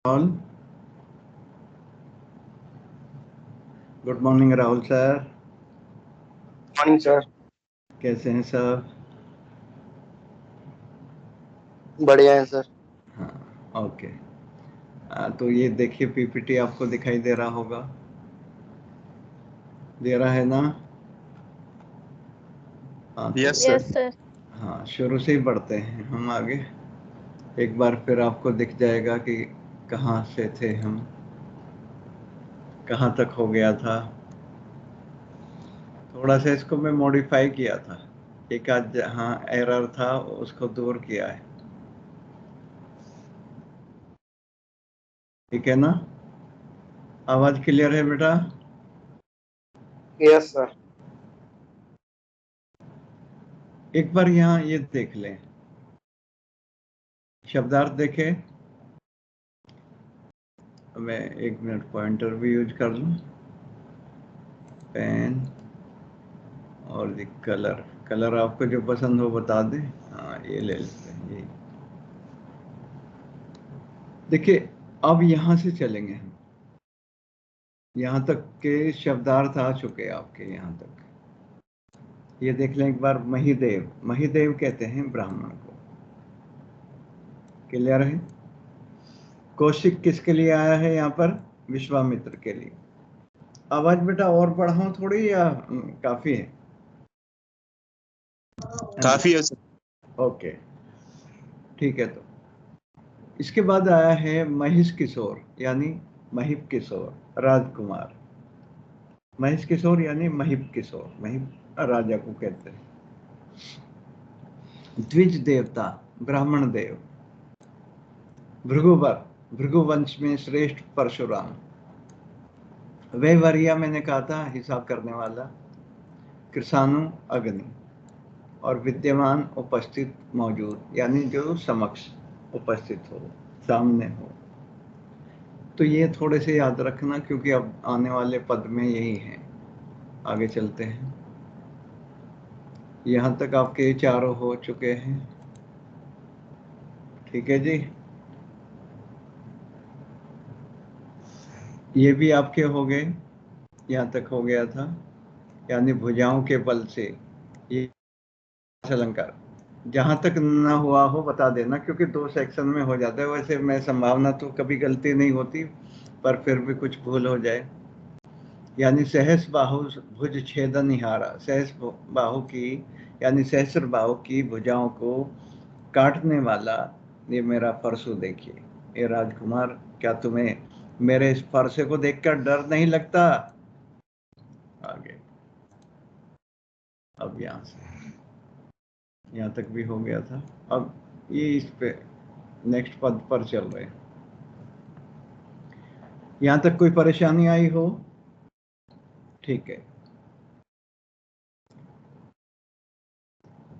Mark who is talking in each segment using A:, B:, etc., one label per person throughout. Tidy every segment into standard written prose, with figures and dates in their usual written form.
A: Rahul, good morning Rahul sir.
B: Morning sir.
A: कैसे हैं sir?
B: बढ़िया है सर।
A: हाँ, ओके। तो ये देखिए पीपीटी आपको दिखाई दे रहा होगा, दे रहा है ना? हाँ तो
B: यस
C: यस
B: सर।
C: सर।
A: हाँ, शुरू से ही बढ़ते हैं हम आगे। एक बार फिर आपको दिख जाएगा कि कहाँ से थे हम, कहाँ तक हो गया था। थोड़ा सा इसको मैं मॉडिफाई किया था, एक आध जहाँ एरर था उसको दूर किया है। ठीक है ना? आवाज क्लियर है बेटा?
B: Yes sir.
A: एक बार यहाँ ये देख लें, शब्दार्थ देखें। मैं 1 मिनट पॉइंटर भी यूज कर लूँ, पेन और ये कलर। कलर आपको जो पसंद हो बता दें। हाँ, ये ले लेते हैं यही। देखिए अब यहाँ से चलेंगे हम, यहाँ तक के शब्दार्थ आ चुके आपके यहाँ तक। ये देख लें एक बार। महिदेव, महिदेव कहते हैं ब्राह्मण को। क्लियर है? कौशिक किसके लिए आया है यहाँ पर? विश्वामित्र के लिए। आवाज बेटा और बढ़ाऊं थोड़ी या काफी है?
B: काफी है सर।
A: ओके, ठीक है। तो इसके बाद आया है महिष किशोर यानी महिप किशोर राजकुमार। महिष किशोर यानी महिप किशोर, महिप राजा को कहते हैं। द्विज देवता, ब्राह्मण देव, भृगुवर, भृगुवंश में श्रेष्ठ परशुराम। वैवरिया मैंने कहा था हिसाब करने वाला। कृषाणु अग्नि, और विद्यमान उपस्थित मौजूद यानी जो समक्ष उपस्थित हो, सामने हो। तो ये थोड़े से याद रखना क्योंकि अब आने वाले पद में यही है। आगे चलते हैं। यहाँ तक आपके चारों हो चुके हैं। ठीक है जी, ये भी आपके हो गए। यहाँ तक हो गया था, यानी भुजाओं के बल से। ये अलंकार जहाँ तक ना हुआ हो बता देना, क्योंकि 2 सेक्शन में हो जाता है। वैसे मैं संभावना तो कभी गलती नहीं होती, पर फिर भी कुछ भूल हो जाए। यानी सहस बाहु भुज छेदनिहारा, सहस बाहु की यानी सहस्र बाहु की भुजाओं को काटने वाला ये मेरा परशु देखिए। ये राजकुमार, क्या तुम्हें मेरे इस परसे को देखकर डर नहीं लगता? आगे अब यहाँ से यहाँ तक भी हो गया था। अब ये इस पे नेक्स्ट पद पर चल रहे हैं। यहाँ तक कोई परेशानी आई हो? ठीक है।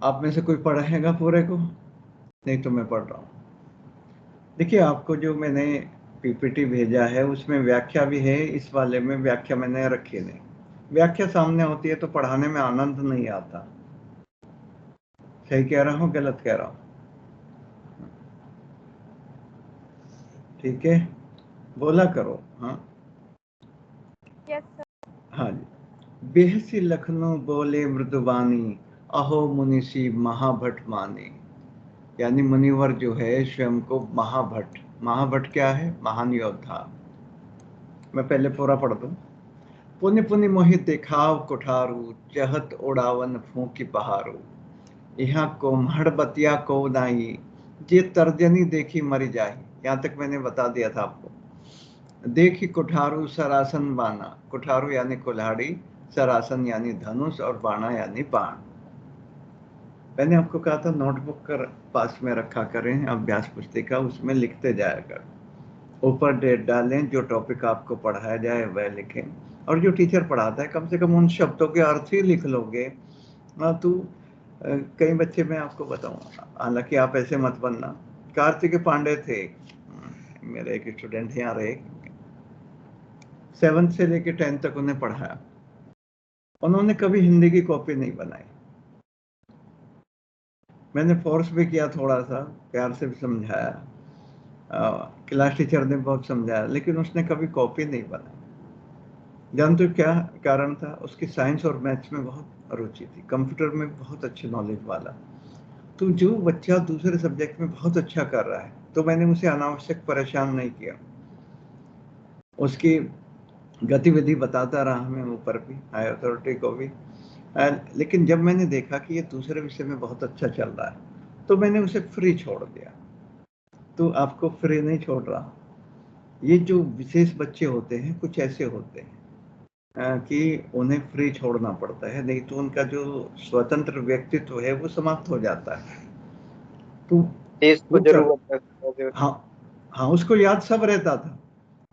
A: आप में से कोई पढ़ेगा पूरे को? नहीं तो मैं पढ़ रहा हूँ। देखिए आपको जो मैंने पीपीटी भेजा है उसमें व्याख्या भी है, इस वाले में व्याख्या मैंने रखी नहीं। व्याख्या सामने होती है तो पढ़ाने में आनंद नहीं आता। सही कह रहा हूँ गलत कह रहा हूँ? ठीक है, बोला करो। हाँ
C: यस सर।
A: हाँ जी। बेहसी लखनऊ बोले मृदुबानी, अहो मुनिषी महाभट माने। यानी मुनिवर जो है स्वयं को महाभट, महाभट क्या है? महान योद्धा। मैं पहले पूरा पढ़ दूं। पुनि पुनि मोहि दिखाव कुठारू, चहत उड़ावन फूंकी पहारू। यहाँ कोम्हड़ बतिया को नाई, जे तर्जनी देखी मरी जाही। यहाँ तक मैंने बता दिया था आपको। देखी कुठारू सरासन बाना, कुठारू यानी कुल्हाड़ी, सरासन यानी धनुष, और बाणा यानी बाण। मैंने आपको कहा था नोटबुक कर पास में रखा करें, अभ्यास पुस्तिका, उसमें लिखते जाया कर। ऊपर डेट डालें, जो टॉपिक आपको पढ़ाया जाए वह लिखें, और जो टीचर पढ़ाता है कम से कम उन शब्दों के अर्थ ही लिख लोगे। तो कई बच्चे, मैं आपको बताऊं, हालांकि आप ऐसे मत बनना। कार्तिक पांडे थे, मेरे एक स्टूडेंट यहाँ रहे, 7th से लेकर 10th तक उन्हें पढ़ाया। उन्होंने कभी हिंदी की कॉपी नहीं बनाई। मैंने फोर्स भी किया, थोड़ा सा प्यार से भी समझाया, क्लास टीचर ने बहुत समझाया, लेकिन उसने कभी कॉपी नहीं बनाई। जानते हो क्या कारण था? उसकी साइंस और मैथ्स में बहुत रुचि थी, कंप्यूटर में बहुत अच्छी नॉलेज वाला। तो जो बच्चा दूसरे सब्जेक्ट में बहुत अच्छा कर रहा है, तो मैंने उसे अनावश्यक परेशान नहीं किया, उसकी गतिविधि बताता रहा मैं ऊपर भी, हाई अथॉरिटी को भी। लेकिन जब मैंने देखा कि ये दूसरे विषय में बहुत अच्छा चल रहा है, तो मैंने उसे फ्री छोड़ दिया। तो आपको फ्री नहीं छोड़ रहा। ये जो विशेष बच्चे होते हैं, कुछ ऐसे होते हैं कि उन्हें फ्री छोड़ना पड़ता है, नहीं तो उनका जो स्वतंत्र व्यक्तित्व है वो समाप्त हो जाता है। तो
B: इसको
A: वो कर,
B: जरूरत है।
A: हाँ हाँ, उसको याद सब रहता था,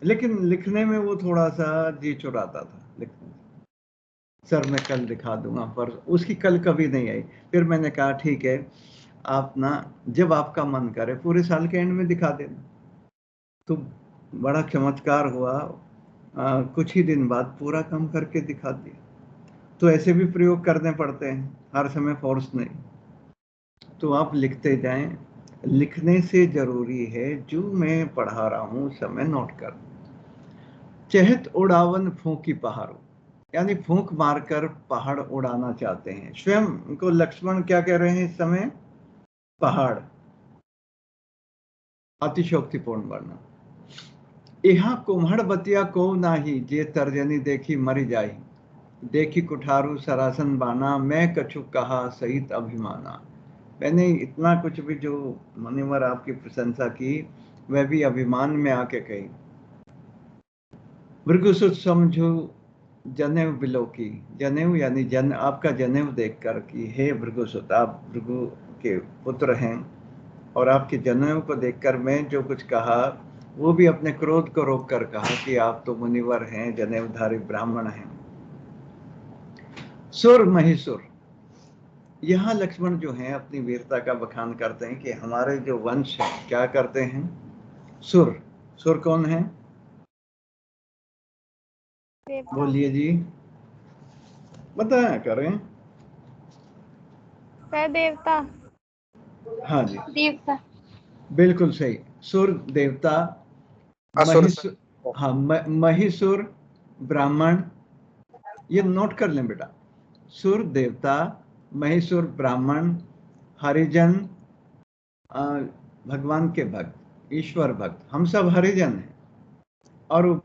A: लेकिन लिखने में वो थोड़ा सा जी चुराता था। लिखने, सर मैं कल दिखा दूंगा, पर उसकी कल कभी नहीं आई। फिर मैंने कहा ठीक है, आप ना जब आपका मन करे पूरे साल के एंड में दिखा देना। तो बड़ा चमत्कार हुआ, कुछ ही दिन बाद पूरा काम करके दिखा दिया। तो ऐसे भी प्रयोग करने पड़ते हैं, हर समय फोर्स नहीं। तो आप लिखते जाएं, लिखने से जरूरी है जो मैं पढ़ा रहा हूं समय नोट कर। चहत उड़ावन फूंकी पहाड़ों, यानी फूंक मारकर पहाड़ उड़ाना चाहते हैं। स्वयं को लक्ष्मण क्या कह रहे हैं इस समय? पहाड़। अतिशोक्तिपूर्ण वर्णन। यहाँ कुम्हड़ बतिया को नाही, जे तर्जनी देखी मरी जाई, देखी कुठारू सरासन बाना, मैं कछु कहा सहित अभिमाना। मैंने इतना कुछ भी जो मुनिवर आपकी प्रशंसा की, वह भी अभिमान में आके कही। भृगुसुत समझू जनेऊ बिलो की, जनेऊ यानी जन, आपका जनेऊ देखकर कि हे भृगुसुत, आप भृगु के पुत्र हैं, और आपके जनेऊ को देखकर मैं जो कुछ कहा वो भी अपने क्रोध को रोक कर कहा कि आप तो मुनिवर हैं, जनेऊधारी ब्राह्मण हैं। सुर महिसुर, यहाँ लक्ष्मण जो हैं अपनी वीरता का बखान करते हैं कि हमारे जो वंश है क्या करते हैं? सुर। सुर कौन है?
C: देवता।
A: बोलिए जी, बताया करें।
C: सह देवता।
A: हाँ जी,
C: देवता।
A: बिल्कुल सही। सुर देवता,
B: असुर
A: महिसुर, हाँ महिसुर ब्राह्मण। ये नोट कर लें बेटा, सुर देवता, महिसुर ब्राह्मण, हरिजन भगवान के भक्त, ईश्वर भक्त, हम सब हरिजन हैं। और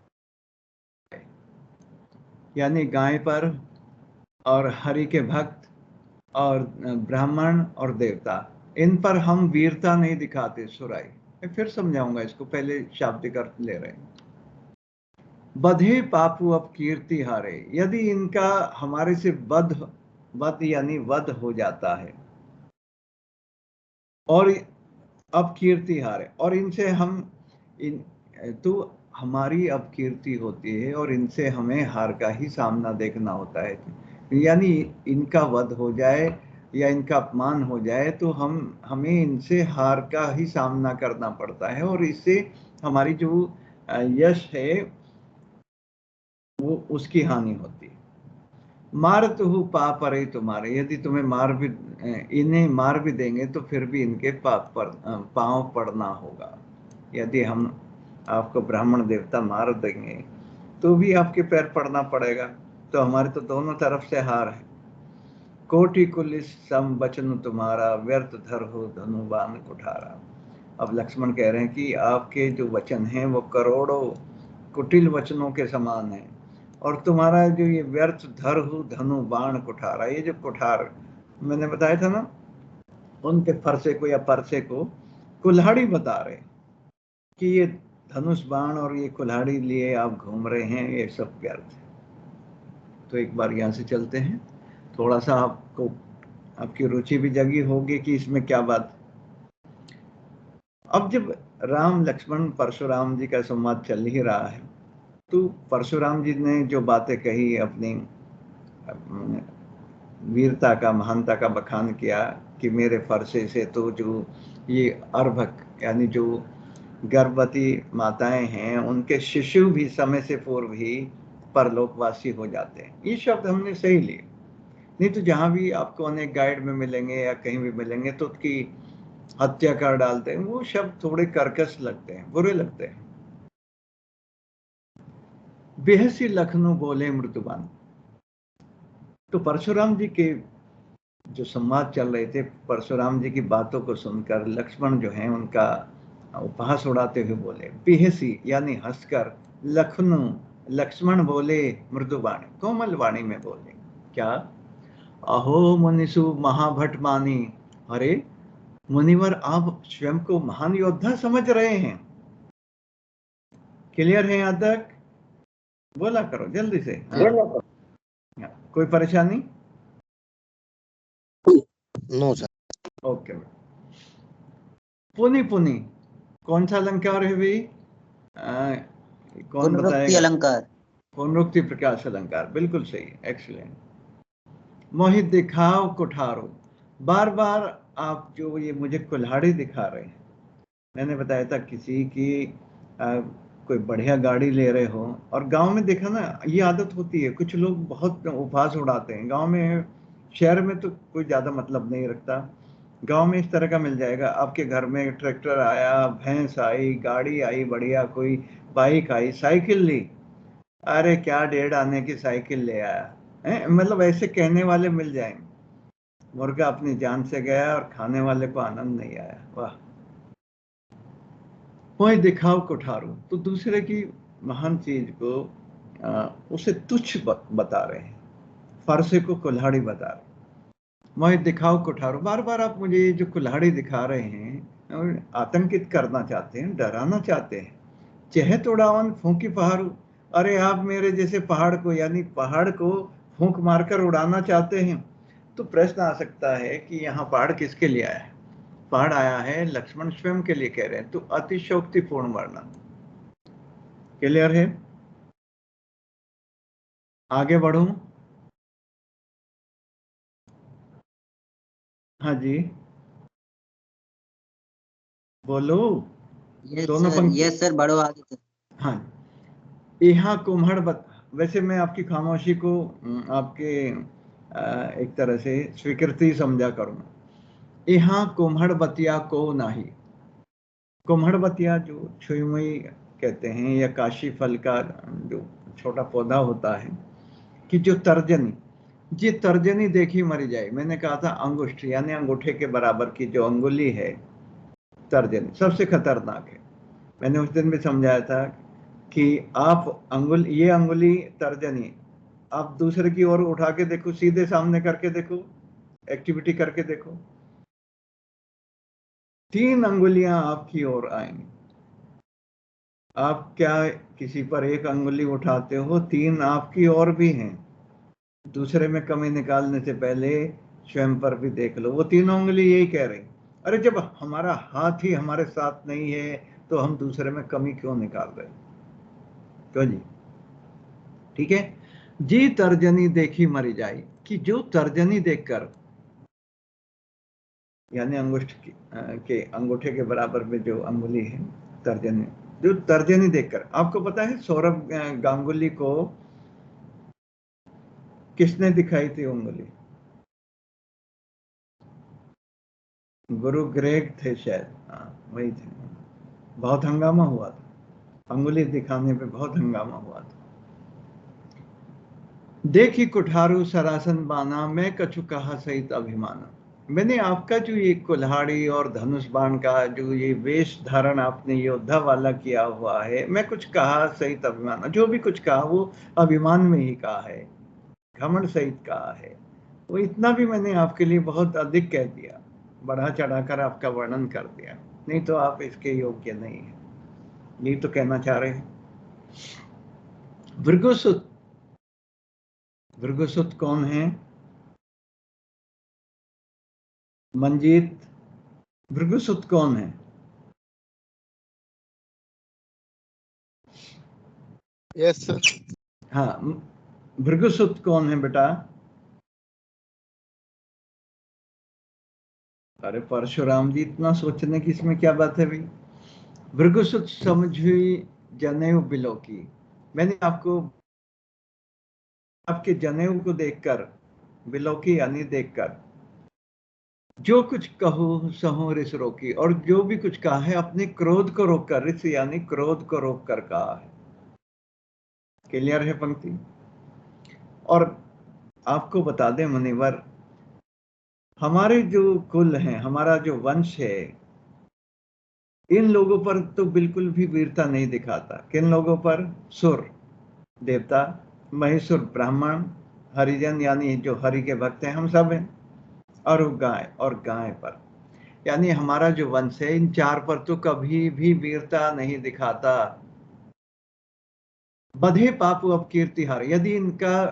A: यानी गाय पर, और हरि के भक्त, और ब्राह्मण और देवता, इन पर हम वीरता नहीं दिखाते। सुराई, मैं फिर समझाऊंगा इसको, पहले शाब्दिक अर्थ ले रहे हैं। बधे पापू अब कीर्ति हारे, यदि इनका हमारे से वध यानी वध हो जाता है, और अब कीर्ति हारे, और इनसे हम तो हमारी अब कीर्ति होती है और इनसे हमें हार का ही सामना देखना होता है। यानी इनका वध हो जाए या इनका अपमान हो जाए तो हमें इनसे हार का ही सामना करना पड़ता है, और इससे हमारी जो यश है वो उसकी हानि होती है। मार तो पाप परे तुम्हारे, यदि तुम्हें इन्हें मार भी देंगे तो फिर भी इनके पाप पर पांव पड़ना होगा। यदि हम आपको ब्राह्मण देवता मार देंगे तो भी आपके पैर पड़ना पड़ेगा। तो हमारे तो दोनों तरफ से हार है। कोटि कुलिस सम बचन तुम्हारा, व्यर्थ धर हो धनुबान कुठारा। अब लक्ष्मण कह रहे हैं कि आपके जो वचन हैं वो करोड़ों कुटिल वचनों के समान हैं, और तुम्हारा जो ये व्यर्थ धर हो धनु बाण कुठारा, ये जो कुठार मैंने बताया था ना, उनके फरसे को या परसे को कुल्हाड़ी बता रहे कि ये धनुष बाण और ये कुल्हाड़ी लिए आप घूम रहे हैं, ये सब व्यर्थ है। तो एक बार यहाँ से चलते हैं, थोड़ा सा आपको आपकी रुचि भी जगी होगी कि इसमें क्या बात। अब जब राम लक्ष्मण परशुराम जी का संवाद चल ही रहा है, तो परशुराम जी ने जो बातें कही, अपनी वीरता का, महानता का बखान किया कि मेरे फरसे से तो जो ये अर्भक यानी जो गर्भवती माताएं हैं उनके शिशु भी समय से पूर्व ही परलोकवासी हो जाते हैं। ये शब्द हमने सही लिए, नहीं तो जहां भी आपको अनेक गाइड में मिलेंगे या कहीं भी मिलेंगे तो उसकी हत्या कर डालते हैं, वो शब्द थोड़े कर्कश लगते हैं, बुरे लगते हैं। बेहसी लखनऊ बोले मृदुबान। तो परशुराम जी के जो संवाद चल रहे थे, परशुराम जी की बातों को सुनकर लक्ष्मण जो है उनका उपहास उड़ाते हुए बोले, बेहसी यानी हंसकर, लखनऊ लक्ष्मण बोले मृदुवाणी, कोमल वाणी में बोले, क्या? अहो मुनिसु महाभट मानी। अरे मुनिवर, आप स्वयं को महान योद्धा समझ रहे हैं। क्लियर है यहां तक? बोला करो जल्दी से। हाँ। कोई परेशानी?
B: No sir.
A: ओके। पुनि पुनि कौन सा अलंकार है भाई? कौन
D: पुनरुक्ति
A: बताएगा?
D: अलंकार।
A: पुनरुक्ति प्रकाश अलंकार, बिल्कुल सही, एक्सीलेंट। मोहित दिखाओ कुठारो। बार बार आप जो ये मुझे कुल्हाड़ी दिखा रहे हैं, मैंने बताया था किसी की कोई बढ़िया गाड़ी ले रहे हो, और गांव में देखा ना, ये आदत होती है, कुछ लोग बहुत उपहास उड़ाते हैं गांव में। शहर में तो कोई ज्यादा मतलब नहीं रखता, गांव में इस तरह का मिल जाएगा। आपके घर में ट्रैक्टर आया, भैंस आई, गाड़ी आई बढ़िया, कोई बाइक आई, साइकिल ली, अरे क्या 1.5 आने की साइकिल ले आया है, मतलब ऐसे कहने वाले मिल जाएंगे। मुर्गा अपनी जान से गया और खाने वाले को आनंद नहीं आया। वाह। वही दिखाओ कुठारो, तो दूसरे की महान चीज को उसे तुच्छ बता रहे हैं, फरसे को कुल्हाड़ी बता रहे हैं। वही दिखाओ कुठारो, बार बार आप मुझे ये जो कुल्हाड़ी दिखा रहे हैं और आतंकित करना चाहते हैं, डराना चाहते हैं। चेहत उड़ावन फूंकी पहाड़ू, अरे आप मेरे जैसे पहाड़ को, यानी पहाड़ को फूंक मारकर उड़ाना चाहते हैं। तो प्रश्न आ सकता है कि यहाँ पहाड़ किसके लिए आया है? पहाड़ आया है लक्ष्मण स्वयं के लिए कह रहे हैं, तो अतिशयोक्तिपूर्ण वर्णन। क्लियर है? आगे बढ़ूं? हाँ जी, बोलो। दोनों पंक्ति।
D: यस सर, बढ़ो आगे सर।
A: हाँ। यहाँ कुम्हड़ वैसे मैं आपकी खामोशी को आपके एक तरह से स्वीकृति समझा करूंगा। यहाँ कुम्हड़ बतिया को नाही। कुम्हड़ बतिया जो छुई मुई कहते हैं, या काशी फल का जो छोटा पौधा होता है, कि जो तर्जनी, ये तर्जनी देखी मरी जाए। मैंने कहा था अंगुष्ठ यानी अंगूठे के बराबर की जो अंगुली है, तर्जनी सबसे खतरनाक है। मैंने उस दिन भी समझाया था कि आप ये अंगुली तर्जनी, आप दूसरे की ओर उठा के देखो, सीधे सामने करके देखो, एक्टिविटी करके देखो, 3 अंगुलियां आपकी ओर आएंगी। आप क्या किसी पर एक अंगुली उठाते हो, 3 आपकी ओर भी हैं। दूसरे में कमी निकालने से पहले स्वयं पर भी देख लो। वो 3 उंगली यही कह रही, अरे जब हमारा हाथ ही हमारे साथ नहीं है तो हम दूसरे में कमी क्यों निकाल रहे? क्यों जी? ठीक है। जी तर्जनी देखी मरी जाए, कि जो तर्जनी देखकर, यानी के अंगूठे के बराबर में जो अंगुली है तर्जनी, जो तर्जनी देखकर, आपको पता है सौरभ गांगुली को किसने दिखाई थी उंगली? गुरु ग्रेग थे शायद, हाँ वही थे। बहुत हंगामा हुआ था, अंगुली दिखाने पे बहुत हंगामा हुआ था। देखी कुठारू सरासन बाना, मैं कछु कहा सहित अभिमाना। मैंने आपका जो ये कुल्हाड़ी और धनुष बाण का जो ये वेश धारण आपने योद्धा वाला किया हुआ है, मैं कुछ कहा सहित अभिमाना, जो भी कुछ कहा वो अभिमान में ही कहा है, घमंड सहित कहा है। वो इतना भी मैंने आपके लिए बहुत अधिक कह दिया, बढ़ा चढ़ाकर आपका वर्णन कर दिया, नहीं तो आप इसके योग्य नहीं है, यही तो कहना चाह रहे हैं। भृगुसुत, भृगुसुत कौन है? मंजीत, भृगुसुत कौन है?
B: Yes sir.
A: हाँ, भृगुसुत कौन है बेटा? अरे परशुराम जी, इतना सोचने की इसमें क्या बात है भाई? भृगुसुत समझी जनेऊ बिलो की। मैंने आपको आपके जनेऊ को देखकर, बिलो की यानी देखकर, जो कुछ कहो सहो रिस रोकी, और जो भी कुछ कहा है अपने क्रोध को रोक कर, रिस यानी क्रोध को रोक कर कहा है। क्लियर है पंक्ति? और आपको बता दें मुनिवर, हमारे जो कुल हैं, हमारा जो वंश है, इन लोगों पर तो बिल्कुल भी वीरता नहीं दिखाता। किन लोगों पर? सुर देवता, महेश्वर ब्राह्मण, हरिजन यानी जो हरि के भक्त हैं, हम सब हैं, और गाय पर, यानी हमारा जो वंश है इन चार पर तो कभी भी वीरता नहीं दिखाता। बधे पाप अब कीर्ति हार, यदि इनका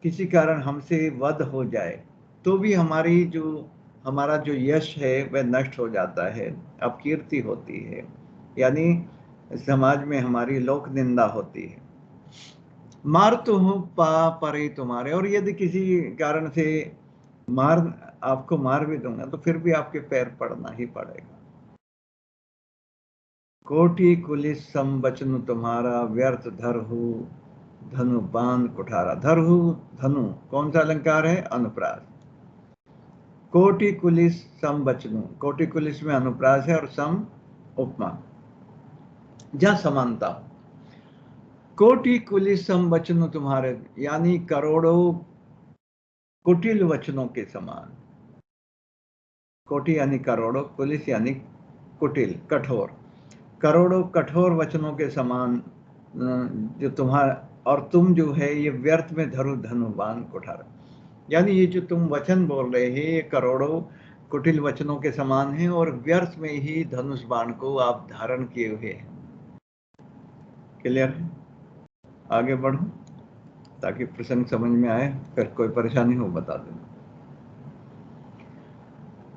A: किसी कारण हमसे वध हो जाए तो भी हमारा जो यश है वह नष्ट हो जाता है, अपकीर्ति होती है, यानी समाज में हमारी लोक निंदा होती है। मार तो हूं पा परे तुम्हारे, और यदि किसी कारण से आपको मार भी दूंगा तो फिर भी आपके पैर पड़ना ही पड़ेगा। कोटि कुलिस सम बचनु तुम्हारा, व्यर्थ धरहु धनु बाण कुठारा। धरहु धनु कौन सा अलंकार है? अनुप्रास। कोटि कुलिस सम बचनु, कोटि कुलिस में अनुप्रास है और सम उपमा, जहां समानता। कोटि कुलिस सम वचन तुम्हारे, यानी करोड़ों कुटिल वचनों के समान। कोटि यानी करोड़ों, कुलिस यानी कुटिल, कठोर, करोड़ों कठोर वचनों के समान जो तुम्हारा, और तुम जो है ये व्यर्थ में धरु धनु बाण कुठार, यानी ये जो तुम वचन बोल रहे हैं ये करोड़ों कुटिल वचनों के समान है और व्यर्थ में ही धनुष बाण को आप धारण किए हुए हैं। क्लियर है? आगे बढ़ो ताकि प्रसंग समझ में आए, फिर कोई परेशानी हो बता देना।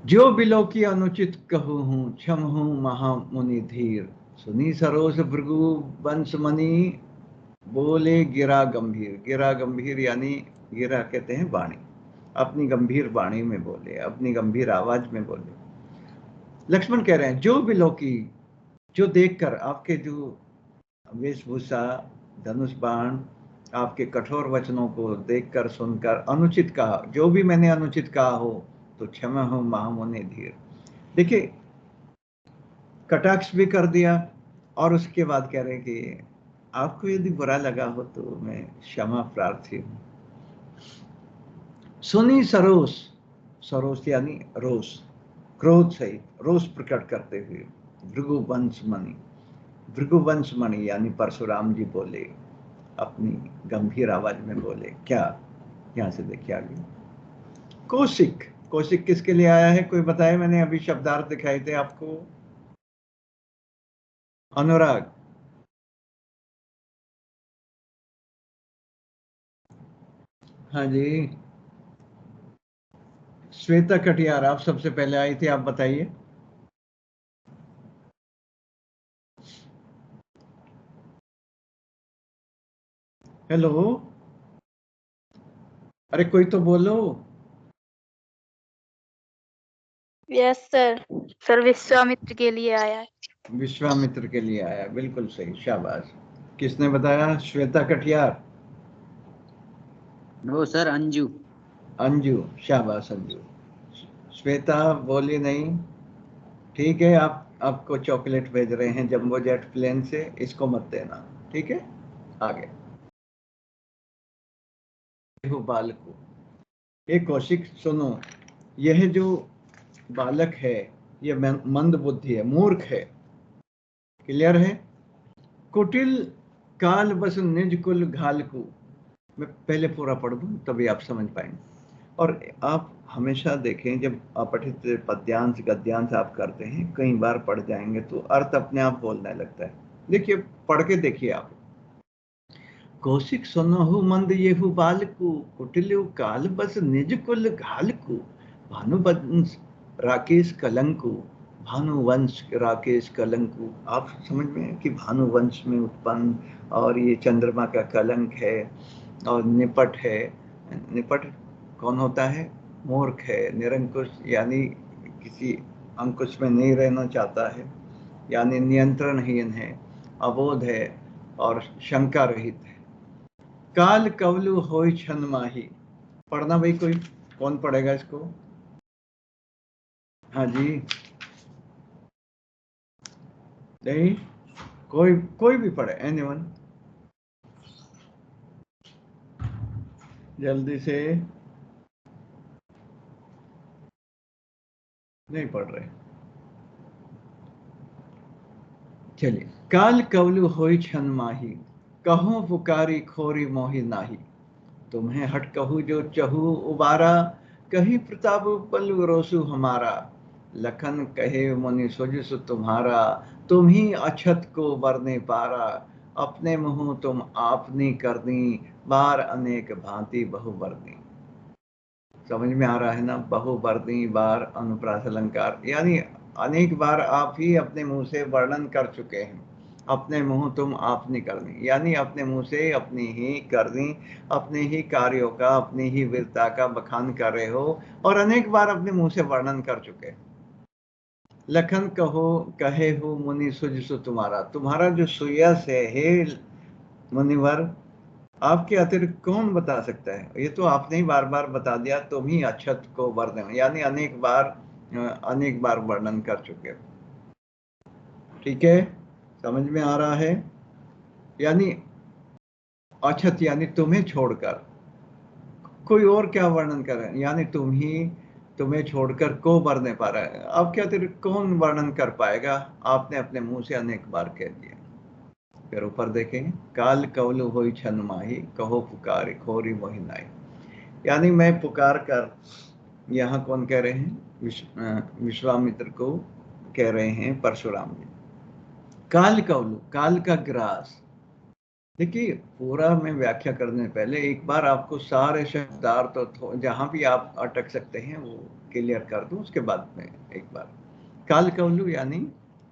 A: जो बिलो की अनुचित कहूँ हूँ, क्षम हूँ महामुनि धीर, सुनी सरोस भृगु वंश मणि, बोले गिरा गंभीर। गिरा गंभीर यानी गिरा कहते हैं वाणी, अपनी गंभीर वाणी में बोले, अपनी गंभीर आवाज में बोले। लक्ष्मण कह रहे हैं जो बिलो की, जो देखकर आपके जो वेशभूषा, धनुष बाण, आपके कठोर वचनों को देखकर सुनकर अनुचित कहा, जो भी मैंने अनुचित कहा हो तो क्षमा हो महामुनि धीर। देखिए कटाक्ष भी कर दिया और उसके बाद कह रहे कि आपको यदि बुरा लगा हो तो मैं क्षमा प्रार्थी हूं। सुनी सरोस, सरोस यानी रोष, क्रोध सहित रोष प्रकट करते हुए, भृगुवंश मणि, भृगुवंश मणि यानी परशुराम जी बोले, अपनी गंभीर आवाज में बोले। क्या? यहां से देखिए आगे। कौशिक, कौशिक किसके लिए आया है कोई बताए? मैंने अभी शब्दार्थ दिखाए थे आपको। अनुराग, हाँ जी। श्वेता कटियार, आप सबसे पहले आई थी, आप बताइए। हेलो, अरे कोई तो बोलो।
C: Yes sir. सर विश्वामित्र के लिए आया है।
A: विश्वामित्र के लिए आया, बिल्कुल सही, शाबाश। किसने बताया? श्वेता कटियार।
D: वो सर अंजू।
A: अंजू, शाबाश अंजू। श्वेता बोली नहीं, ठीक है। आपको चॉकलेट भेज रहे हैं जंबो जेट प्लेन से, इसको मत देना, ठीक है? आगे बालक, एक कौशिक सुनो, यह जो बालक है यह मंद बुद्धि है, मूर्ख है। क्लियर है? कुटिल काल बस निज कुल घालकू, मैं पहले पूरा पढ़ दूं तभी आप समझ पाएंगे। और आप हमेशा देखें जब अपठित पद्यांश गद्यांश आप करते हैं, कई बार पढ़ जाएंगे तो अर्थ अपने आप बोलने लगता है। देखिए पढ़ के देखिए आप। कौशिक सुनहु मंद येहु बालकु, कुटिलु काल बस निज कुल घालकु, भानुवंश राकेश कलंकु, भानुवंश राकेश कलंकु। आप समझ में कि भानुवंश में उत्पन्न, और ये चंद्रमा का कलंक है, और निपट है। निपट कौन होता है? मूर्ख है, निरंकुश, यानी किसी अंकुश में नहीं रहना चाहता है, यानी नियंत्रणहीन है, अबोध है और शंका रहित है। काल कवलु होय छन माही, पढ़ना भाई, कोई कौन पढ़ेगा इसको? हाँ जी, नहीं, कोई भी पढ़े, एनीवन, जल्दी से, नहीं पढ़ रहे। चलिए, काल कवलु होई छन माही, कहो पुकारी खोरी मोहि नाही, तुम्हें हट कहू जो चहु उबारा, कही प्रताप पल्लु रोसु हमारा, लखन कहे मुनि सुजसु तुम्हारा, तुम ही अछत को बरने पारा, अपने मुँह तुम आपनी करनी, बार अनेक भांति बहु बरनी। समझ में आ रहा है ना? बहु बरनी, बार, अनुप्रास अलंकार, यानी अनेक बार आप ही अपने मुंह से वर्णन कर चुके हैं। अपने मुंह तुम आपनी करनी, यानी अपने मुंह से अपनी ही करनी, अपने ही कार्यों का, अपनी ही वीरता का बखान कर रहे हो, और अनेक बार अपने मुंह से वर्णन कर चुके हैं। लखन कहो कहे हो मुनि सुजसु तुम्हारा, तुम्हारा जो सुयस है, हे मुनिवर, आपके अतिरिक्त कौन बता सकता है? ये तो आपने ही बार बार बता दिया, तुम ही अक्षत को वर्णन, यानी अनेक बार वर्णन कर चुके हो। ठीक है, समझ में आ रहा है? यानी अक्षत यानी तुम्हें छोड़कर कोई और क्या वर्णन कर रहे हैं, यानी तुम्हें छोड़कर को वर्णन पा रहा है, आपके अतिरिक्त कौन वर्णन कर पाएगा? आपने अपने मुंह से अनेक बार कह दिया। फिर ऊपर देखें, काल कवलु होई छन माही, कहो पुकारी खोरी मोहि नाई, यानी मैं पुकार कर, यहाँ कौन कह रहे हैं? विश्वामित्र को कह रहे हैं परशुराम जी। काल कवलु, काल का ग्रास। देखिए, पूरा मैं व्याख्या करने पहले एक बार आपको सारे शब्दार्थ तो जहां भी आप अटक सकते हैं वो क्लियर कर दूं, उसके बाद में एक बार। काल कवलु यानी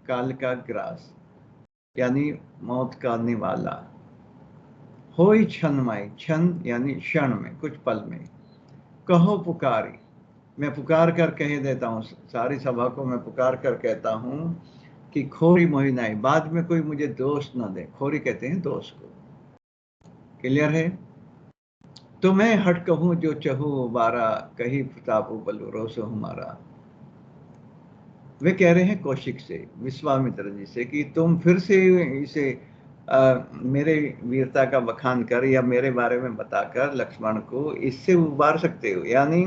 A: काल का ग्रास, यानी मौत का आने वाला। होई क्षणमय, क्षण यानी क्षण में, कुछ पल में। कहो पुकारी, मैं पुकार कर कह देता हूँ, सारी सभा को मैं पुकार कर कहता हूँ कि खोरी मोहि नाई, बाद में कोई मुझे दोष न दे। खोरी कहते हैं दोष को। क्लियर है? तो मैं हट कहूँ जो चहु बारा, कही प्रताप बलु रोसो हमारा। वे कह रहे हैं कौशिक से, विश्वामित्र जी से, कि तुम फिर से इसे मेरे वीरता का बखान कर या मेरे बारे में बताकर लक्ष्मण को इससे उबार सकते हो। यानी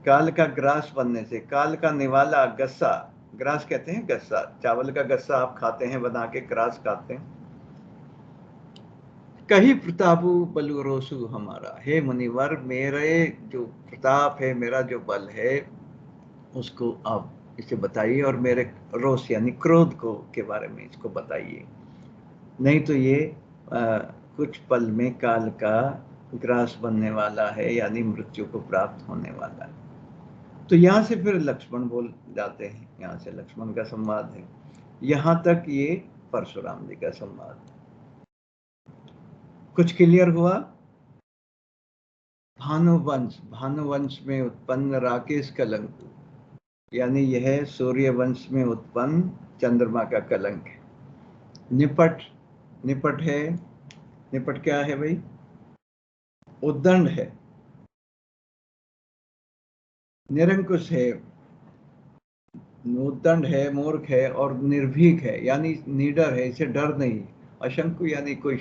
A: काल का ग्रास बनने से, काल का निवाला गस्सा, ग्रास कहते हैं गस्सा, चावल का गस्सा आप खाते हैं बना के, ग्रास खाते हैं। कही प्रतापु बलु रोसु हमारा, हे मुनिवर, मेरे जो प्रताप है, मेरा जो बल है, उसको आप इसे बताइए, और मेरे रोष यानी क्रोध को के बारे में इसको बताइए, नहीं तो ये कुछ पल में काल का ग्रास बनने वाला है, यानी मृत्यु को प्राप्त होने वाला है। तो यहाँ से फिर लक्ष्मण बोल जाते हैं, यहाँ से लक्ष्मण का संवाद है, यहाँ तक ये परशुराम जी का संवाद। कुछ क्लियर हुआ? भानुवंश, भानुवंश में उत्पन्न राकेश कलंक, यानी यह सूर्य वंश में उत्पन्न चंद्रमा का कलंक है। निपट, निपट है, निपट क्या है भाई? उद्दंड है, निरंकुश है, उद्दंड है, मूर्ख है, और निर्भीक है, यानी निडर है, इसे डर नहीं। अशंकु यानी कोई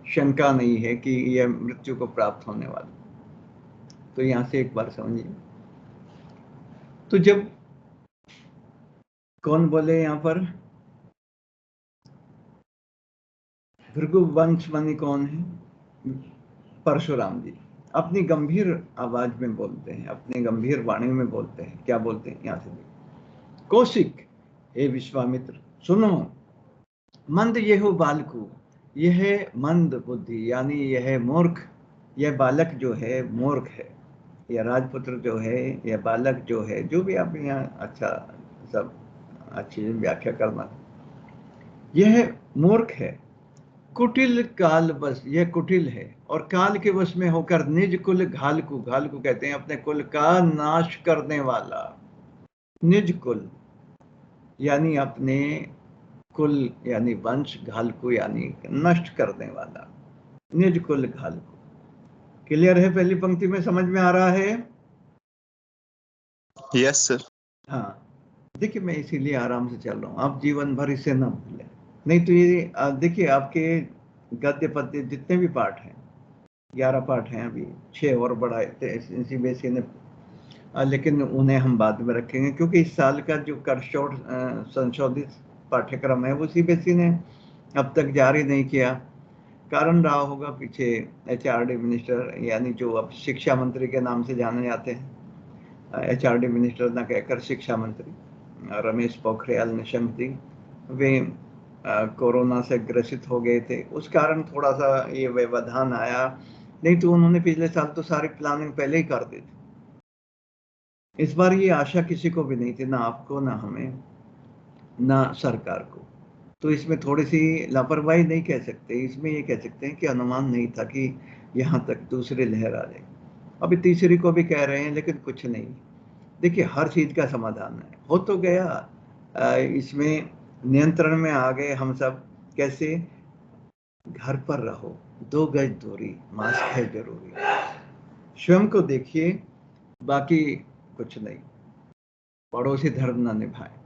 A: शंका नहीं है कि यह मृत्यु को प्राप्त होने वाला। तो यहां से एक बार समझिए, तो जब कौन बोले यहां पर? भृगु वंश मनी कौन है? परशुराम जी अपनी गंभीर आवाज में बोलते हैं, अपनी गंभीर वाणी में बोलते हैं। क्या बोलते हैं? यहां से देखिए, कौशिक, हे विश्वामित्र सुनो, मंद येहु बालकु, यह मंद बुद्धि, यानी यह मूर्ख, यह बालक जो है मूर्ख है, यह राजपुत्र जो है, यह बालक जो है, जो भी आप यहाँ अच्छा सब अच्छी व्याख्या करना, यह मूर्ख है। कुटिल काल बस, यह कुटिल है और काल के वश में होकर निज कुल घालकू, घालकू कहते हैं अपने कुल का नाश करने वाला। निज कुल यानी अपने कुल यानी वंश, घालकू यानी नष्ट करने वाला, निज कुल घालकू। क्लियर है? पहली पंक्ति में समझ में आ रहा है?
B: Yes sir.
A: हाँ, देखिए मैं इसीलिए आराम से चल रहा हूँ, आप जीवन भर इसे ना भूलें। नहीं तो ये देखिए आपके गद्य पद्य जितने भी पाठ हैं, 11 पाठ हैं, अभी 6 और बढ़ाए थे सीबीएसई ने, लेकिन उन्हें हम बाद में रखेंगे क्योंकि इस साल का जो करशोट संशोधित पाठ्यक्रम है वो सीबीएसई ने अब तक जारी नहीं किया। कारण रहा होगा पीछे एचआरडी मिनिस्टर, यानी जो अब शिक्षा मंत्री के नाम से जाने जाते हैं, एचआरडी मिनिस्टर ना कहकर शिक्षा मंत्री रमेश पोखरियाल निशंक जी, वे कोरोना से ग्रसित हो गए थे, उस कारण थोड़ा सा ये व्यवधान आया। नहीं तो उन्होंने पिछले साल तो सारी प्लानिंग पहले ही कर दी थी। इस बार ये आशा किसी को भी नहीं थी, ना आपको, ना हमें, ना सरकार को। तो इसमें थोड़ी सी लापरवाही नहीं कह सकते, इसमें ये कह सकते हैं कि अनुमान नहीं था कि यहाँ तक दूसरी लहर आ जाएगी। अभी तीसरी को भी कह रहे हैं, लेकिन कुछ नहीं। देखिए हर चीज का समाधान है, हो तो गया। इसमें नियंत्रण में आ गए हम सब। कैसे? घर पर रहो, 2 गज दूरी, मास्क है जरूरी, स्वयं को देखिए, बाकी कुछ नहीं, पड़ोसी धर्म ना निभाए।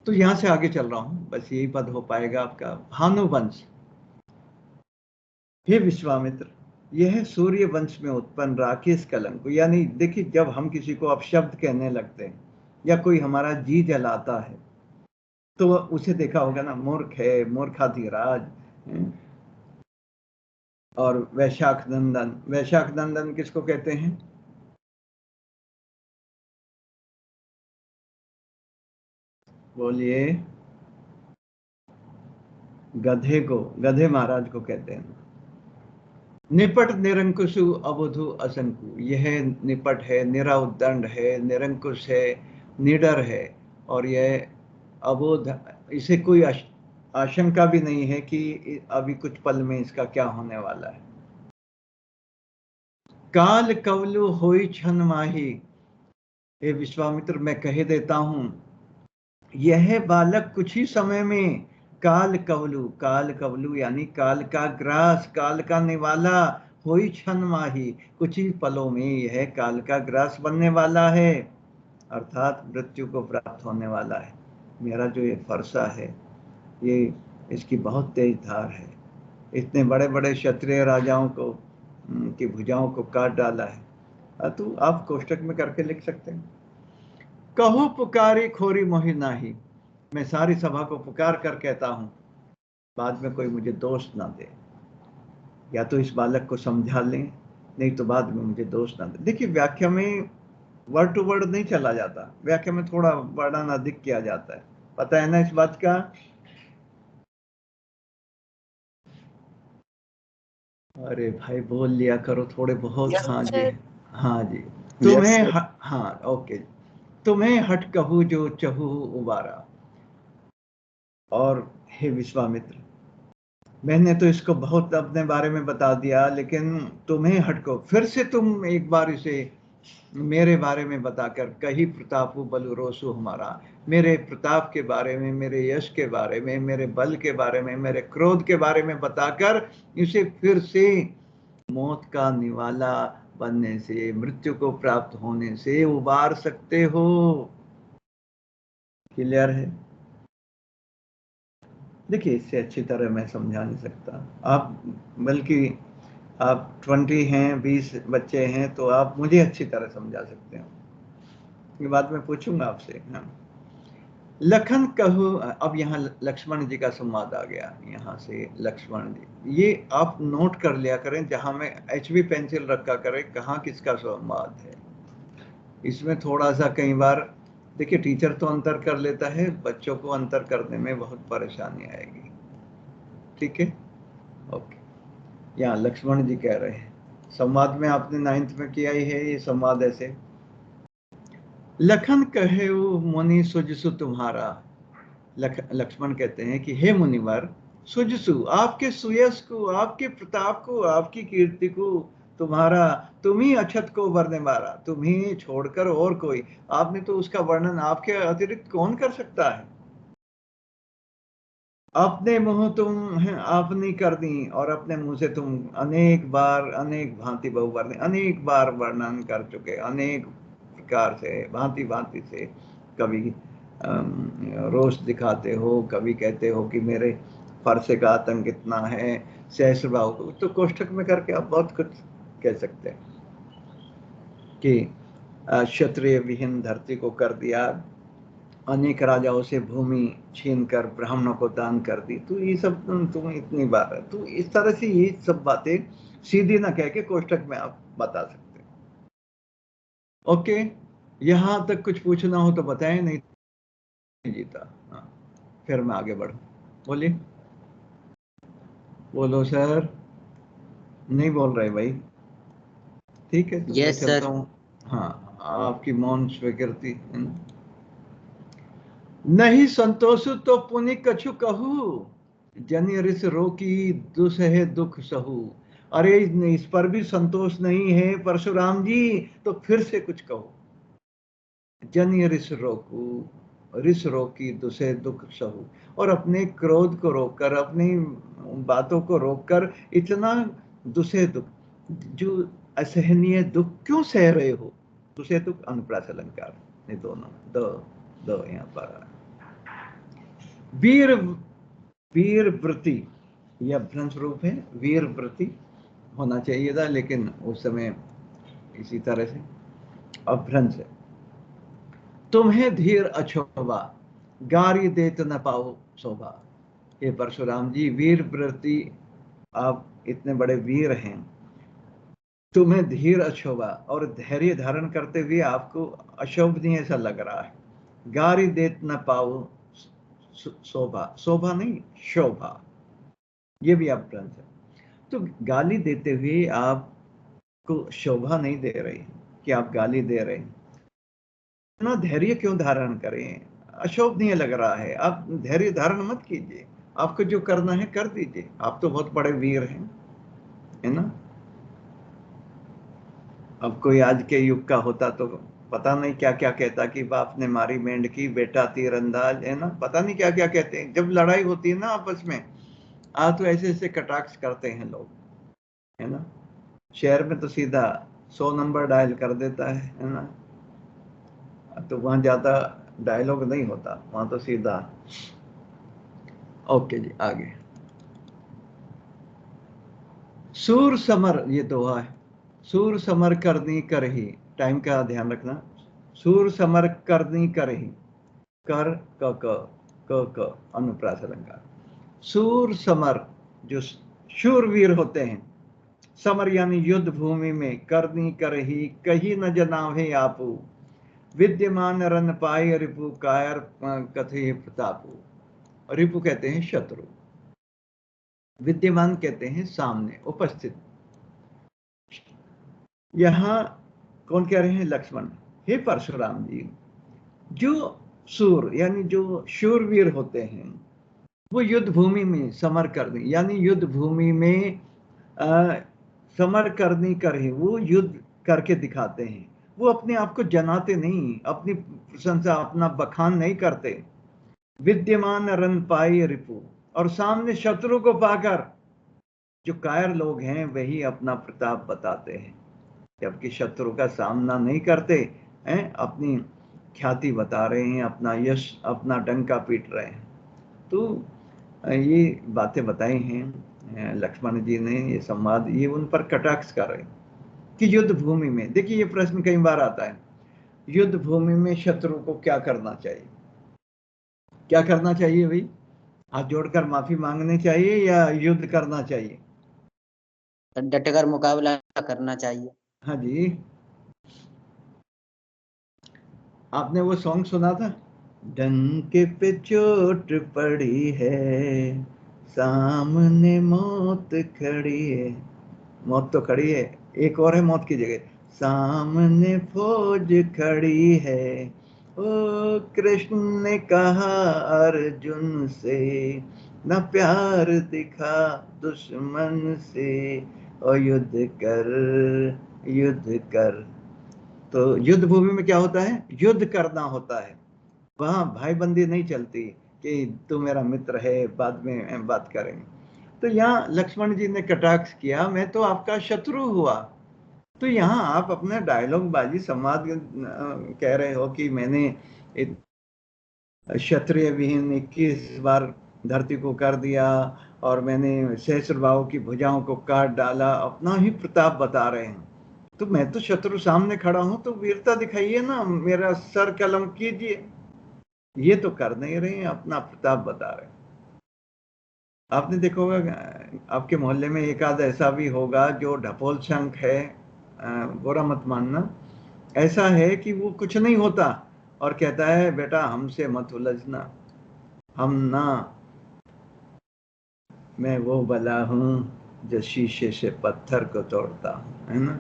A: तो यहां से आगे चल रहा हूं, बस यही पद हो पाएगा आपका। भानुवंश। हे विश्वामित्र, यह सूर्य वंश में उत्पन्न राकेश कलंक, यानी देखिए जब हम किसी को अपशब्द कहने लगते हैं या कोई हमारा जी जलाता है तो उसे देखा होगा ना, मूर्ख है, मूर्खाधिराज। और वैशाख नंदन, वैशाख नंदन किसको कहते हैं? बोलिए। गधे को, गधे महाराज को कहते हैं। निपट निरंकुशु अबुधु असंकु, यह निपट है, निराउदंड है, निरंकुश है, निडर है, और यह अबोध, इसे कोई आशंका भी नहीं है कि अभी कुछ पल में इसका क्या होने वाला है। काल कवलु होई छन माही, हे विश्वामित्र मैं कह देता हूं, यह बालक कुछ ही समय में काल कवलु, काल कवलु यानी काल का ग्रास, काल का निवाला, होई छन माही, कुछ ही पलों में यह काल का ग्रास बनने वाला है, अर्थात मृत्यु को प्राप्त होने वाला है। मेरा जो ये फरसा है, ये इसकी बहुत तेज धार है, इतने बड़े बड़े क्षत्रिय राजाओं को की भुजाओं को काट डाला है। तो आप कोष्टक में करके लिख सकते हैं। कहो पुकारी खोरी मोहि नाही, मैं सारी सभा को पुकार कर कहता हूं, बाद में कोई मुझे दोष ना दे। या तो इस बालक को समझा लें, नहीं तो बाद में मुझे दोष ना दे। देखिए व्याख्या में वर्ड टू वर्ड नहीं चला जाता, व्याख्या में थोड़ा वर्णन अधिक किया जाता है, पता है ना इस बात का? अरे भाई बोल लिया करो थोड़े बहुत।
B: Yes,
A: हाँ जी,
C: सर।
A: हाँ जी।
B: yes,
A: तुम्हें
B: sir.
A: हाँ ओके, तुम्हें हट कहूँ जो चहु उबारा। और हे विश्वामित्र, मैंने तो इसको बहुत अपने बारे में बता दिया, लेकिन तुम्हें हटको, फिर से तुम एक बार इसे मेरे बारे में बताकर, कही प्रतापु बलु रोसु हमारा, मेरे प्रताप के बारे में, मेरे यश के बारे में, मेरे बल के बारे में, मेरे क्रोध के बारे में बताकर इसे फिर से मौत का निवाला बनने से, मृत्यु को प्राप्त होने से उबार सकते हो। क्लियर है? देखिए इससे अच्छी तरह मैं समझा नहीं सकता। आप बल्कि आप 20 हैं, 20 बच्चे हैं, तो आप मुझे अच्छी तरह समझा सकते हो। ये बात मैं पूछूंगा आपसे। हाँ, लखन कहू, अब यहाँ लक्ष्मण जी का संवाद आ गया, यहाँ से लक्ष्मण जी, ये आप नोट कर लिया करें, जहां में HB पेंसिल रखा करें कहाँ किसका संवाद है। इसमें थोड़ा सा कई बार देखिए टीचर तो अंतर कर लेता है, बच्चों को अंतर करने में बहुत परेशानी आएगी। ठीक है, ओके। यहाँ लक्ष्मण जी कह रहे हैं, संवाद में आपने 9th में किया ही है ये संवाद ऐसे। लखन कहे मुनि सुजसु तुम्हारा, लक्ष्मण कहते हैं कि हे मुनिवर, सुजसु आपके सुयस को, आपके प्रताप को, आपकी कीर्ति को, तुम्हारा, तुम ही अक्षत को वर्णने मारा, तुम ही छोड़कर और कोई, आपने तो उसका वर्णन, आपके अतिरिक्त कौन कर सकता है। अपने मुंह तुम आपने कर दी, और अपने मुंह से तुम अनेक बार, अनेक भांति बहुवर्णन, अनेक बार वर्णन कर चुके, अनेक चमत्कार से, भांति भांति से, कभी रोष दिखाते हो, कभी कहते हो कि मेरे फर्श का आतंक इतना है, सहस्रबाहु, तो कोष्ठक में करके आप बहुत कुछ कह सकते हैं कि क्षत्रिय विहीन धरती को कर दिया, अनेक राजाओं से भूमि छीनकर ब्राह्मणों को दान कर दी। तो ये सब तुम इतनी बार है, तो इस तरह से ये सब बातें सीधी ना कह के कोष्ठक में आप बता सकते हैं। ओके, यहां तक कुछ पूछना हो तो बताएं, नहीं जीता। हाँ, फिर मैं आगे बढ़ूं। बोलिए, बोलो सर। नहीं बोल रहे भाई, ठीक है, तो मैं
D: यस
A: चलता
D: सर।
A: हूँ। हाँ, आपकी मौन स्वीकृति है ना? नहीं संतोषु तो पुनि कछु कहू, जनि रिस रोकी दुसहे दुख सहू। अरे इस पर भी संतोष नहीं है परशुराम जी, तो फिर से कुछ कहो। जनि रिस रोकू, रिस रोकी दुसहे दुख सहू, और अपने क्रोध को रोककर, अपनी बातों को रोककर इतना दुसहे दुख, जो असहनीय दुख क्यों सह रहे हो? दुसहे दुख अनुप्रास अलंकार, ये दोनों दो यहाँ पर आ। वीर वीर व्रति, यह भ्रंश रूप है, वीर व्रति होना चाहिए था, लेकिन उस समय इसी तरह से अभ्रंश है। तुम्हें धीर अछोभा, गारी देत न पाओ शोभा। हे परशुराम जी, वीर व्रति, आप इतने बड़े वीर हैं, तुम्हें धीर अशोभा, और धैर्य धारण करते हुए आपको अशोभनीय ऐसा लग रहा है। गारी देत न पाओ शोभा, शोभा नहीं शोभा, ये भी आप है। तो गाली देते हुए आपको शोभा नहीं दे रही कि आप गाली दे रहे हैं। इतना धैर्य क्यों धारण करें? अशोभनीय लग रहा है, आप धैर्य धारण मत कीजिए, आपको जो करना है कर दीजिए, आप तो बहुत बड़े वीर हैं, है ना? अब कोई आज के युग का होता तो पता नहीं क्या क्या कहता कि बाप ने मारी मेंढकी, बेटा तीरंदाज, है ना? पता नहीं क्या क्या कहते हैं। जब लड़ाई होती है ना आपस में, तो ऐसे ऐसे कटाक्ष करते हैं लोग, है ना? शहर में तो सीधा 100 नंबर डायल कर देता है ना? तो वहां ज्यादा डायलॉग नहीं होता, वहां तो सीधा। ओके जी, आगे। सूर समर, ये दोहा है। सूर समर करनी करही, टाइम का ध्यान रखना। सूर समर करनी करही, कर क अनुप्रास अलंकार। सूर समर, जो शूरवीर होते हैं, समर यानी युद्ध भूमि में, करनी करही कही न जनावे आपू, विद्यमान रन पाए रिपु कायर कथे प्रतापू। रिपु कहते हैं शत्रु, विद्यमान कहते हैं सामने उपस्थित। यहां कौन कह रहे हैं? लक्ष्मण। हे परशुराम जी, जो सूर यानी जो शूरवीर होते हैं, वो युद्ध भूमि में समर करनी, यानी युद्ध भूमि में समर करनी करे, वो युद्ध करके दिखाते हैं। वो अपने आप को जनाते नहीं, अपनी प्रशंसा, अपना बखान नहीं करते। विद्यमान रन पाई रिपु, और सामने शत्रु को पाकर जो कायर लोग हैं वही अपना प्रताप बताते हैं, जबकि शत्रु का सामना नहीं करते हैं, अपनी ख्याति बता रहे हैं, अपना यश, अपना डंका पीट रहे हैं। तो ये बातें बताई हैं लक्ष्मण जी ने, ये संवाद, ये उन पर कटाक्ष कर रहे हैं कि युद्ध भूमि में, देखिए ये प्रश्न कई बार आता है, युद्ध भूमि में शत्रु को क्या करना चाहिए? क्या करना चाहिए भाई? हाथ जोड़कर माफी मांगनी चाहिए या युद्ध करना चाहिए?
D: डटकर मुकाबला करना चाहिए।
A: हाँ जी, आपने वो सॉन्ग सुना था, डंके पे चोट पड़ी है, सामने मौत खड़ी है। मौत तो खड़ी है, एक और है मौत की जगह, सामने फौज खड़ी है। ओ कृष्ण ने कहा अर्जुन से, न प्यार दिखा दुश्मन से, और युद्ध कर, युद्ध कर। तो युद्ध भूमि में क्या होता है? युद्ध करना होता है। वहां भाईबंदी नहीं चलती कि तू मेरा मित्र है, बाद में बात करेंगे। तो यहाँ लक्ष्मण जी ने कटाक्ष किया, मैं तो आपका शत्रु हुआ, तो यहाँ आप अपना डायलॉग बाजी संवाद कह रहे हो कि मैंने क्षत्रिय विहीन 21 बार धरती को कर दिया और मैंने सहस्त्रबाहु की भुजाओं को काट डाला, अपना ही प्रताप बता रहे हैं। तो मैं तो शत्रु सामने खड़ा हूं, तो वीरता दिखाइए ना, मेरा सर कलम कीजिए। ये तो कर नहीं रहे हैं, अपना प्रताप बता रहे हैं। आपने देखा होगा आपके मोहल्ले में एक आध ऐसा भी होगा जो ढपोल शंख है, बुरा मत मानना, ऐसा है कि वो कुछ नहीं होता और कहता है बेटा हमसे मत उलझना, हम ना, मैं वो भला हूं जो शीशे से पत्थर को तोड़ता हूं, है ना।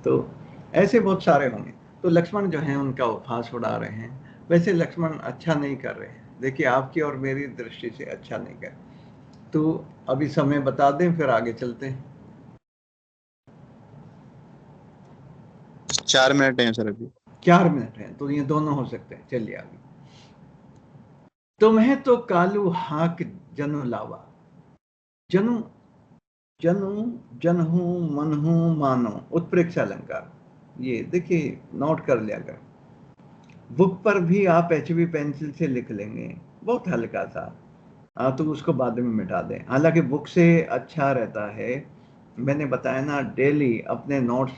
A: तो ऐसे बहुत सारे होंगे। तो लक्ष्मण जो है उनका उपहास उड़ा रहे हैं। वैसे लक्ष्मण अच्छा नहीं कर रहे हैं, देखिए आपकी और मेरी दृष्टि से अच्छा नहीं कर। तो अभी समय बता दें फिर आगे चलते हैं।
E: 4 मिनट है सर अभी।
A: 4 मिनट हैं तो ये दोनों हो सकते हैं। चलिए आगे। तुम्हें तो कालू हाक जनु लावा, जनु जनु जनहू मनहू मानो, उत्प्रेक्षा अलंकार। ये देखिए नोट कर लिया कर, बुक पर भी आप HB पेंसिल से लिख लेंगे, बहुत हल्का सा। तो उसको बाद में मिटा दें, हालांकि बुक से अच्छा रहता है। मैंने बताया ना, डेली अपने नोट्स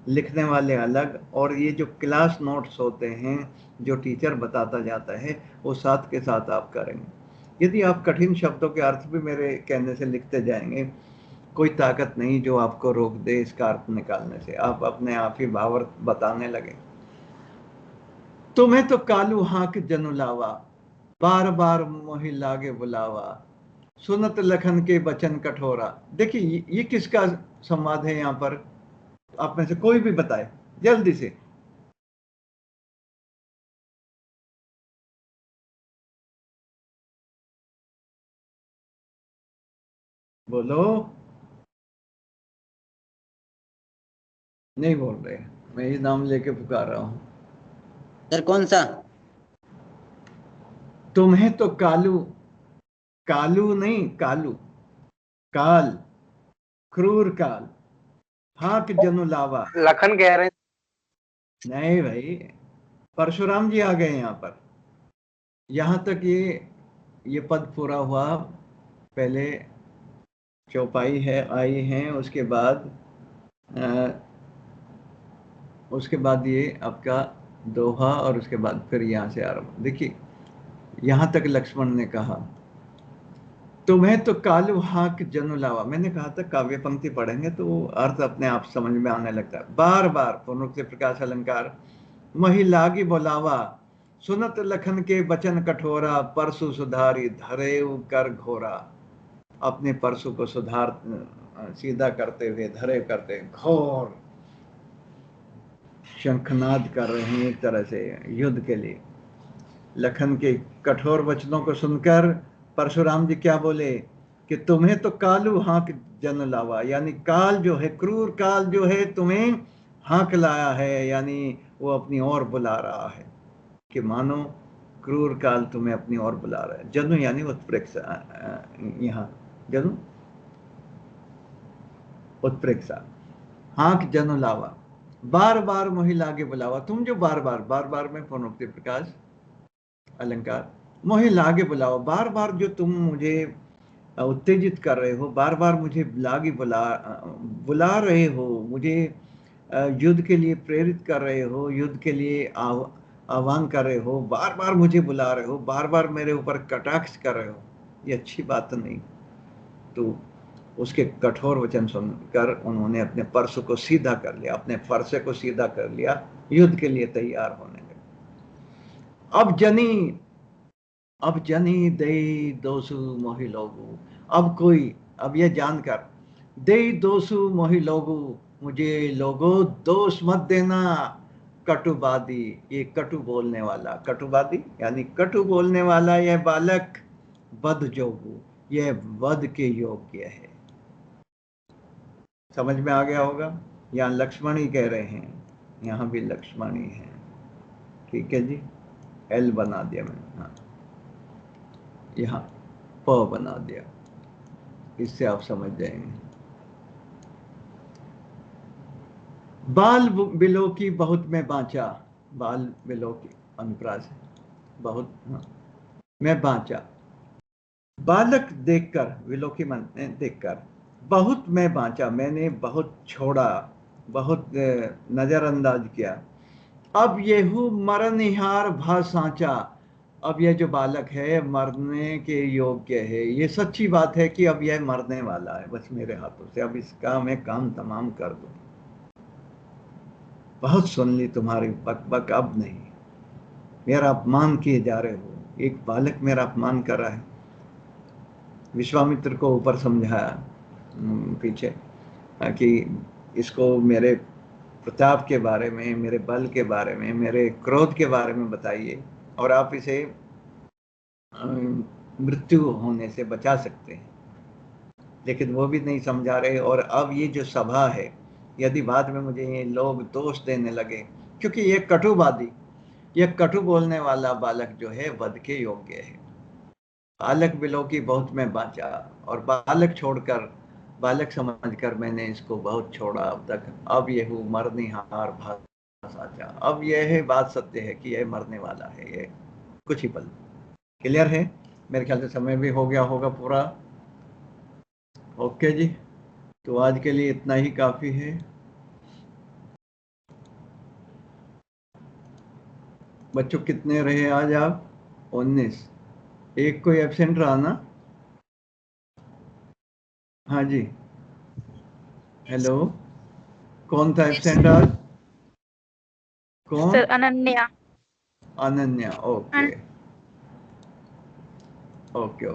A: लिखने वाले अलग, और ये जो क्लास नोट्स होते हैं जो टीचर बताता जाता है वो साथ के साथ आप करेंगे। यदि आप कठिन शब्दों के अर्थ भी मेरे कहने से लिखते जाएंगे, कोई ताकत नहीं जो आपको रोक दे इसका अर्थ निकालने से, आप अपने आप ही भावार्थ बताने लगे। तुम्हें तो कालू हाक जनु लावा, बार बार मोहि लागे बुलावा, सुनत लखन के बचन कठोरा। देखिए ये किसका संवाद है यहाँ पर, आप में से कोई भी बताए जल्दी से। बोलो। नहीं बोल रहे, मैं ये नाम लेके पुकार रहा हूं।
D: सर कौन सा?
A: तुम्हें तो कालू, कालू नहीं कालू, काल, क्रूर काल, हाक जनु लावा।
B: लखन कह रहे हैं।
A: नहीं भाई, परशुराम जी आ गए यहाँ पर। यहाँ तक ये पद पूरा हुआ, पहले चौपाई है आई है, उसके बाद ये आपका दोहा, और उसके बाद फिर यहाँ से आरंभ। देखिए यहाँ तक लक्ष्मण ने कहा तुम्हें तो कालू हाक जनु लावा। मैंने कहा था काव्य पंक्ति पढ़ेंगे तो अर्थ अपने आप समझ में आने लगता है। बार बार पुनरुक्ति प्रकाश अलंकार, मही लागी बोलावा, सुनत लखन के बचन कठोरा, परसु सुधारी धरेउ कर घोरा। अपने परसु को सुधार सीधा करते हुए, धरे करते घोर शंखनाद कर रहे हैं एक तरह से युद्ध के लिए। लखन के कठोर वचनों को सुनकर परशुराम जी क्या बोले कि तुम्हें तो कालू हाक जन लावा, यानी काल जो है, क्रूर काल जो है तुम्हें हाक लाया है, यानी वो अपनी ओर बुला रहा है। कि मानो क्रूर काल तुम्हें अपनी ओर बुला रहा है। जनु यानी उत्प्रेक्षा, यहाँ जनु उत्प्रेक्षा, हाक जनु लावा, बार बार मोहि लागे बुलावा। तुम जो बार बार में पुनरुक्ति प्रकाश अलंकार, मोहि लागे बुलाओ, बार बार जो तुम मुझे उत्तेजित कर रहे हो, बार बार मुझे लागे बुला रहे हो, मुझे युद्ध के लिए प्रेरित कर रहे हो, युद्ध के लिए आह्वान कर रहे हो, बार बार मुझे बुला रहे हो, बार बार मेरे ऊपर कटाक्ष कर रहे हो, ये अच्छी बात नहीं। तो उसके कठोर वचन सुनकर उन्होंने अपने परसु को सीधा कर लिया, अपने फरसे को सीधा कर लिया, युद्ध के लिए तैयार होने लगे। अब जनी दे दोसु मोहि लोगु, अब ये जानकर, दे दोसु मोहि लोगु, मुझे लोगो दोष मत देना, कटुवादी, ये कटु बोलने वाला, कटुवादी यानी कटु बोलने वाला यह बालक, वध जोगु, यह वध के योग्य है। समझ में आ गया होगा। यहाँ लक्ष्मण ही कह रहे हैं, यहाँ भी लक्ष्मण ही है। ठीक है जी, L बना दिया मैंने, हाँ यहाँ प बना दिया, इससे आप समझ जाएंगे। बाल बिलो की बहुत मैं बाँचा, बाल बिलो की अनुप्रास है, बहुत, हाँ, मैं बाँचा। बालक देखकर, विलो की मन देखकर, बहुत मैं बाँचा, मैंने बहुत छोड़ा, बहुत नजरअंदाज किया। अब येहू मरनिहार भा साँचा, अब यह जो बालक है मरने के योग्य है। ये सच्ची बात है कि अब यह मरने वाला है बस मेरे हाथों से, अब इसका मैं काम तमाम कर दूं। बहुत सुन ली तुम्हारी बक बक, अब नहीं। मेरा अपमान किए जा रहे हो, एक बालक मेरा अपमान कर रहा है। विश्वामित्र को ऊपर समझाया पीछे कि इसको मेरे प्रताप के बारे में, मेरे बल के बारे में, मेरे क्रोध के बारे में बताइए और आप इसे मृत्यु होने से बचा सकते हैं। लेकिन वो भी नहीं समझा रहे। और अब ये जो सभा है, यदि बाद में मुझे ये लोग दोष देने लगे, क्योंकि ये कटुवादी, ये कटु बोलने वाला बालक जो है वध के योग्य है। बालक बिलो की बहुत मैं बाँचा, और बालक छोड़कर, बालक समझकर मैंने इसको बहुत छोड़ा अब तक। अब ये हूँ मरनिहार भा साचा, अब यह है बात सत्य है कि यह मरने वाला है, ये कुछ ही पल। क्लियर है? मेरे ख्याल से समय भी हो गया होगा पूरा। ओके जी, तो आज के लिए इतना ही काफी है। बच्चों कितने रहे आज आप? 19। एक कोई एब्सेंट रहा ना? हाँ जी, हेलो, कौन था एब्सेंट आज? कौन?
C: Sir Ananya.
A: Ananya, okay okay.